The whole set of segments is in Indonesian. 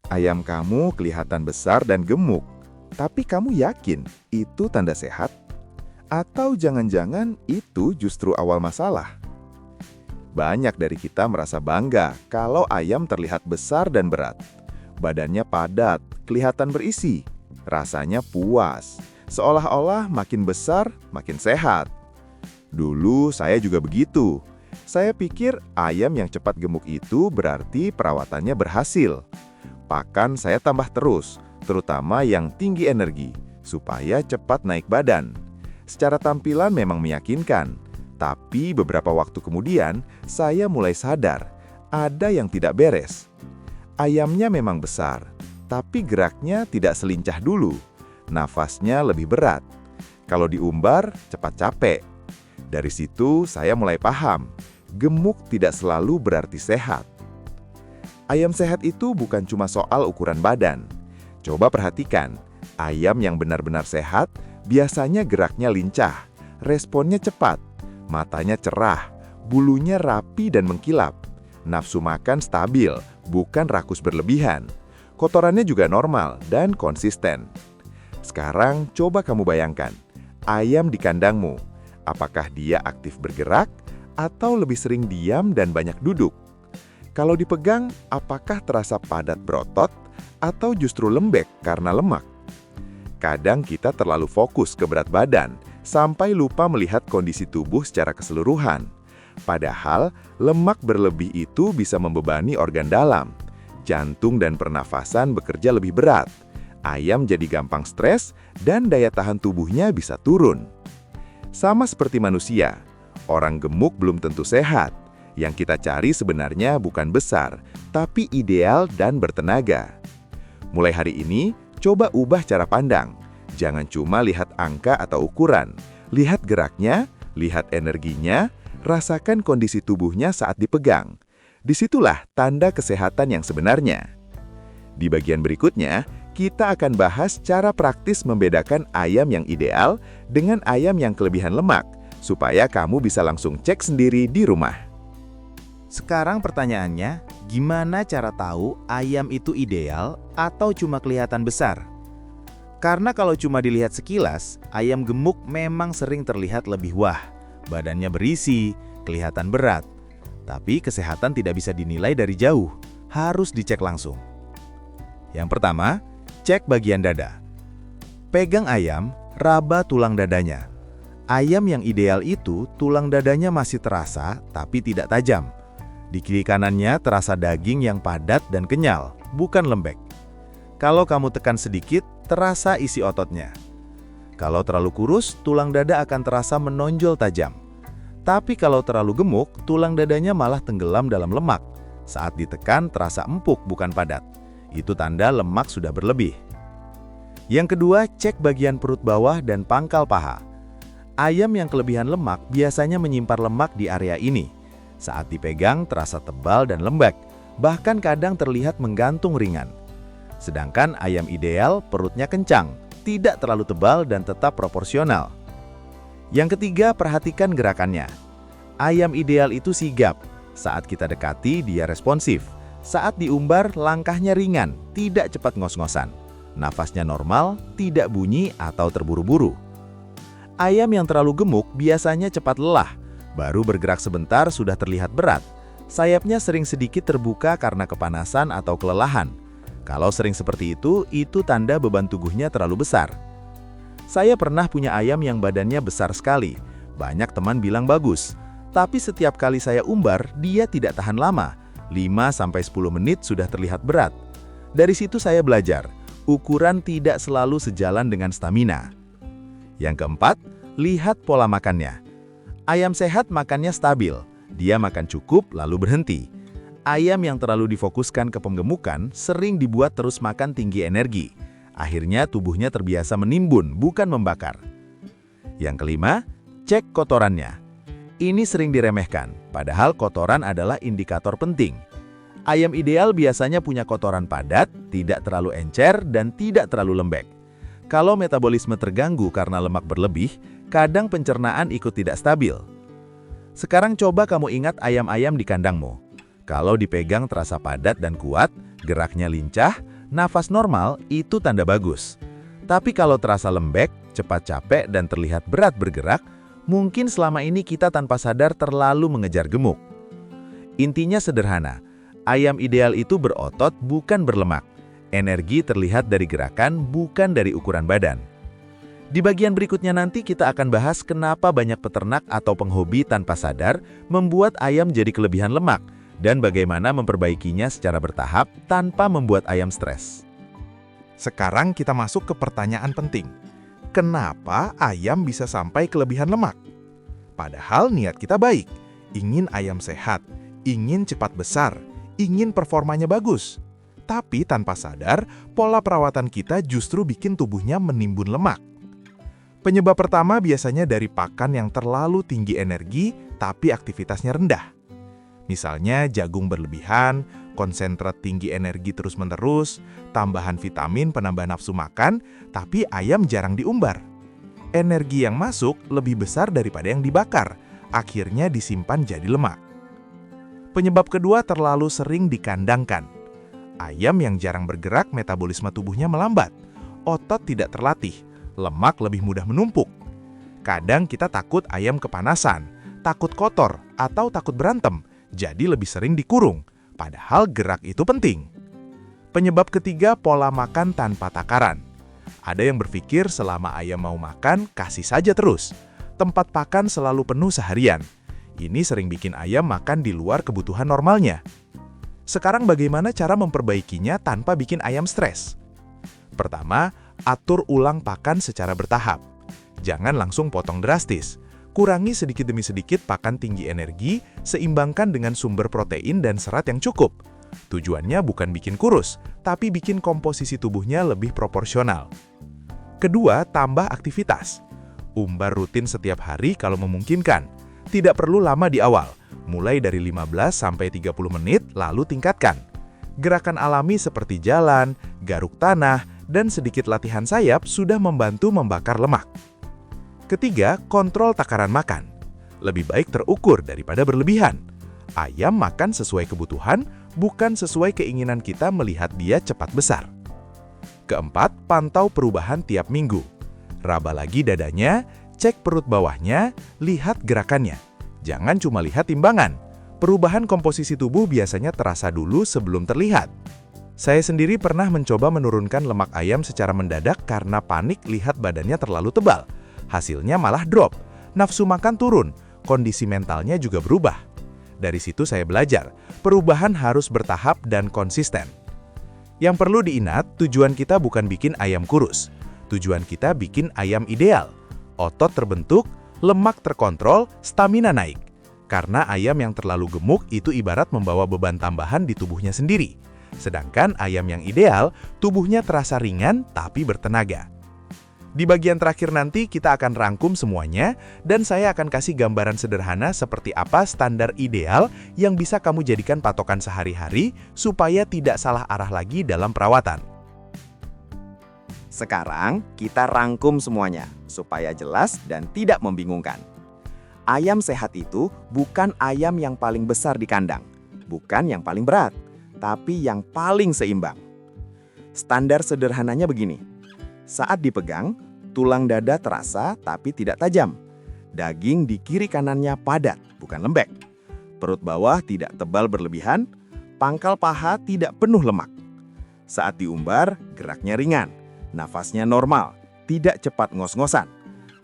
Ayam kamu kelihatan besar dan gemuk, tapi kamu yakin itu tanda sehat? Atau jangan-jangan itu justru awal masalah? Banyak dari kita merasa bangga kalau ayam terlihat besar dan berat. Badannya padat, kelihatan berisi, rasanya puas, seolah-olah makin besar, makin sehat. Dulu saya juga begitu. Saya pikir ayam yang cepat gemuk itu berarti perawatannya berhasil. Pakan saya tambah terus, terutama yang tinggi energi, supaya cepat naik badan. Secara tampilan memang meyakinkan, tapi beberapa waktu kemudian saya mulai sadar ada yang tidak beres. Ayamnya memang besar, tapi geraknya tidak selincah dulu. Nafasnya lebih berat. Kalau diumbar, cepat capek. Dari situ saya mulai paham, gemuk tidak selalu berarti sehat. Ayam sehat itu bukan cuma soal ukuran badan. Coba perhatikan, ayam yang benar-benar sehat biasanya geraknya lincah, responnya cepat, matanya cerah, bulunya rapi dan mengkilap. Nafsu makan stabil, bukan rakus berlebihan. Kotorannya juga normal dan konsisten. Sekarang coba kamu bayangkan, ayam di kandangmu. Apakah dia aktif bergerak atau lebih sering diam dan banyak duduk? Kalau dipegang, apakah terasa padat berotot atau justru lembek karena lemak? Kadang kita terlalu fokus ke berat badan sampai lupa melihat kondisi tubuh secara keseluruhan. Padahal, lemak berlebih itu bisa membebani organ dalam. Jantung dan pernafasan bekerja lebih berat. Ayam jadi gampang stres dan daya tahan tubuhnya bisa turun. Sama seperti manusia, orang gemuk belum tentu sehat. Yang kita cari sebenarnya bukan besar, tapi ideal dan bertenaga. Mulai hari ini, coba ubah cara pandang. Jangan cuma lihat angka atau ukuran. Lihat geraknya, lihat energinya, rasakan kondisi tubuhnya saat dipegang. Disitulah tanda kesehatan yang sebenarnya. Di bagian berikutnya, kita akan bahas cara praktis membedakan ayam yang ideal dengan ayam yang kelebihan lemak, supaya kamu bisa langsung cek sendiri di rumah. Sekarang pertanyaannya, gimana cara tahu ayam itu ideal atau cuma kelihatan besar? Karena kalau cuma dilihat sekilas, ayam gemuk memang sering terlihat lebih wah. Badannya berisi, kelihatan berat. Tapi kesehatan tidak bisa dinilai dari jauh, harus dicek langsung. Yang pertama, cek bagian dada. Pegang ayam, raba tulang dadanya. Ayam yang ideal itu tulang dadanya masih terasa tapi tidak tajam. Di kiri kanannya terasa daging yang padat dan kenyal, bukan lembek. Kalau kamu tekan sedikit, terasa isi ototnya. Kalau terlalu kurus, tulang dada akan terasa menonjol tajam. Tapi kalau terlalu gemuk, tulang dadanya malah tenggelam dalam lemak. Saat ditekan, terasa empuk bukan padat. Itu tanda lemak sudah berlebih. Yang kedua, cek bagian perut bawah dan pangkal paha. Ayam yang kelebihan lemak biasanya menyimpan lemak di area ini. Saat dipegang terasa tebal dan lembek, bahkan kadang terlihat menggantung ringan. Sedangkan ayam ideal perutnya kencang, tidak terlalu tebal dan tetap proporsional. Yang ketiga, perhatikan gerakannya. Ayam ideal itu sigap. Saat kita dekati, dia responsif. Saat diumbar, langkahnya ringan, tidak cepat ngos-ngosan. Nafasnya normal, tidak bunyi atau terburu-buru. Ayam yang terlalu gemuk biasanya cepat lelah. Baru bergerak sebentar sudah terlihat berat. Sayapnya sering sedikit terbuka karena kepanasan atau kelelahan. Kalau sering seperti itu tanda beban tubuhnya terlalu besar. Saya pernah punya ayam yang badannya besar sekali. Banyak teman bilang bagus. Tapi setiap kali saya umbar, dia tidak tahan lama. 5-10 menit sudah terlihat berat. Dari situ saya belajar, ukuran tidak selalu sejalan dengan stamina. Yang keempat, lihat pola makannya. Ayam sehat makannya stabil, dia makan cukup lalu berhenti. Ayam yang terlalu difokuskan ke penggemukan sering dibuat terus makan tinggi energi. Akhirnya tubuhnya terbiasa menimbun, bukan membakar. Yang kelima, cek kotorannya. Ini sering diremehkan, padahal kotoran adalah indikator penting. Ayam ideal biasanya punya kotoran padat, tidak terlalu encer, dan tidak terlalu lembek. Kalau metabolisme terganggu karena lemak berlebih, kadang pencernaan ikut tidak stabil. Sekarang coba kamu ingat ayam-ayam di kandangmu. Kalau dipegang terasa padat dan kuat, geraknya lincah, Nafas normal itu tanda bagus. Tapi kalau terasa lembek, cepat capek, dan terlihat berat bergerak, mungkin selama ini kita tanpa sadar terlalu mengejar gemuk. Intinya sederhana, ayam ideal itu berotot bukan berlemak. Energi terlihat dari gerakan bukan dari ukuran badan. Di bagian berikutnya nanti kita akan bahas kenapa banyak peternak atau penghobi tanpa sadar membuat ayam jadi kelebihan lemak dan bagaimana memperbaikinya secara bertahap tanpa membuat ayam stres. Sekarang kita masuk ke pertanyaan penting. Kenapa ayam bisa sampai kelebihan lemak? Padahal niat kita baik, ingin ayam sehat, ingin cepat besar, ingin performanya bagus. Tapi tanpa sadar, pola perawatan kita justru bikin tubuhnya menimbun lemak. Penyebab pertama biasanya dari pakan yang terlalu tinggi energi tapi aktivitasnya rendah. Misalnya jagung berlebihan, konsentrat tinggi energi terus-menerus, tambahan vitamin penambah nafsu makan, tapi ayam jarang diumbar. Energi yang masuk lebih besar daripada yang dibakar, akhirnya disimpan jadi lemak. Penyebab kedua terlalu sering dikandangkan. Ayam yang jarang bergerak metabolisme tubuhnya melambat, otot tidak terlatih, lemak lebih mudah menumpuk. Kadang kita takut ayam kepanasan, takut kotor, atau takut berantem, jadi lebih sering dikurung, padahal gerak itu penting. Penyebab ketiga, pola makan tanpa takaran. Ada yang berpikir selama ayam mau makan, kasih saja terus. Tempat pakan selalu penuh seharian. Ini sering bikin ayam makan di luar kebutuhan normalnya. Sekarang bagaimana cara memperbaikinya tanpa bikin ayam stres? Pertama, atur ulang pakan secara bertahap. Jangan langsung potong drastis. Kurangi sedikit demi sedikit pakan tinggi energi, seimbangkan dengan sumber protein dan serat yang cukup. Tujuannya bukan bikin kurus, tapi bikin komposisi tubuhnya lebih proporsional. Kedua, tambah aktivitas. Umbar rutin setiap hari kalau memungkinkan. Tidak perlu lama di awal, mulai dari 15-30 menit lalu tingkatkan. Gerakan alami seperti jalan, garuk tanah, dan sedikit latihan sayap sudah membantu membakar lemak. Ketiga, kontrol takaran makan. Lebih baik terukur daripada berlebihan. Ayam makan sesuai kebutuhan, bukan sesuai keinginan kita melihat dia cepat besar. Keempat, pantau perubahan tiap minggu. Raba lagi dadanya, cek perut bawahnya, lihat gerakannya. Jangan cuma lihat timbangan. Perubahan komposisi tubuh biasanya terasa dulu sebelum terlihat. Saya sendiri pernah mencoba menurunkan lemak ayam secara mendadak karena panik lihat badannya terlalu tebal. Hasilnya malah drop, nafsu makan turun, kondisi mentalnya juga berubah. Dari situ saya belajar, perubahan harus bertahap dan konsisten. Yang perlu diingat, tujuan kita bukan bikin ayam kurus. Tujuan kita bikin ayam ideal. Otot terbentuk, lemak terkontrol, stamina naik. Karena ayam yang terlalu gemuk itu ibarat membawa beban tambahan di tubuhnya sendiri. Sedangkan ayam yang ideal, tubuhnya terasa ringan tapi bertenaga. Di bagian terakhir nanti kita akan rangkum semuanya dan saya akan kasih gambaran sederhana seperti apa standar ideal yang bisa kamu jadikan patokan sehari-hari supaya tidak salah arah lagi dalam perawatan. Sekarang kita rangkum semuanya supaya jelas dan tidak membingungkan. Ayam sehat itu bukan ayam yang paling besar di kandang, bukan yang paling berat, tapi yang paling seimbang. Standar sederhananya begini. Saat dipegang, tulang dada terasa tapi tidak tajam. Daging di kiri kanannya padat, bukan lembek. Perut bawah tidak tebal berlebihan, pangkal paha tidak penuh lemak. Saat diumbar, geraknya ringan, nafasnya normal, tidak cepat ngos-ngosan.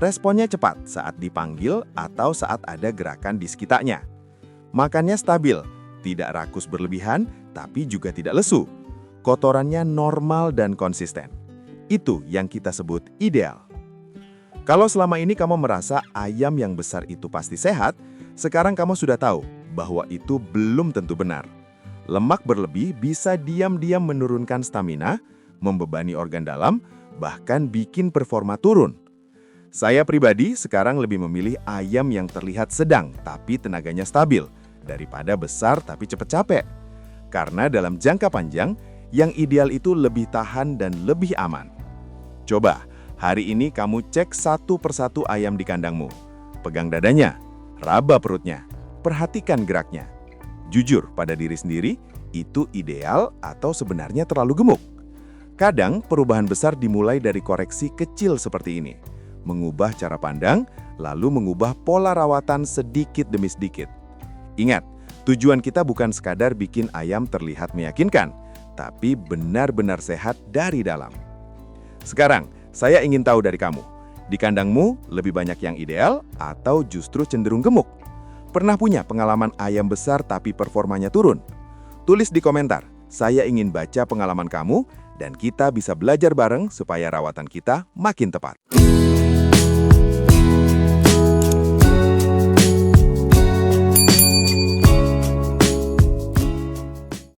Responnya cepat saat dipanggil atau saat ada gerakan di sekitarnya. Makannya stabil, tidak rakus berlebihan, tapi juga tidak lesu. Kotorannya normal dan konsisten. Itu yang kita sebut ideal. Kalau selama ini kamu merasa ayam yang besar itu pasti sehat, sekarang kamu sudah tahu bahwa itu belum tentu benar. Lemak berlebih bisa diam-diam menurunkan stamina, membebani organ dalam, bahkan bikin performa turun. Saya pribadi sekarang lebih memilih ayam yang terlihat sedang tapi tenaganya stabil, daripada besar tapi cepat capek. Karena dalam jangka panjang, yang ideal itu lebih tahan dan lebih aman. Coba, hari ini kamu cek satu persatu ayam di kandangmu. Pegang dadanya, raba perutnya, perhatikan geraknya. Jujur pada diri sendiri, itu ideal atau sebenarnya terlalu gemuk? Kadang perubahan besar dimulai dari koreksi kecil seperti ini. Mengubah cara pandang, lalu mengubah pola rawatan sedikit demi sedikit. Ingat, tujuan kita bukan sekadar bikin ayam terlihat meyakinkan, tapi benar-benar sehat dari dalam. Sekarang, saya ingin tahu dari kamu, di kandangmu lebih banyak yang ideal atau justru cenderung gemuk? Pernah punya pengalaman ayam besar tapi performanya turun? Tulis di komentar, saya ingin baca pengalaman kamu dan kita bisa belajar bareng supaya rawatan kita makin tepat.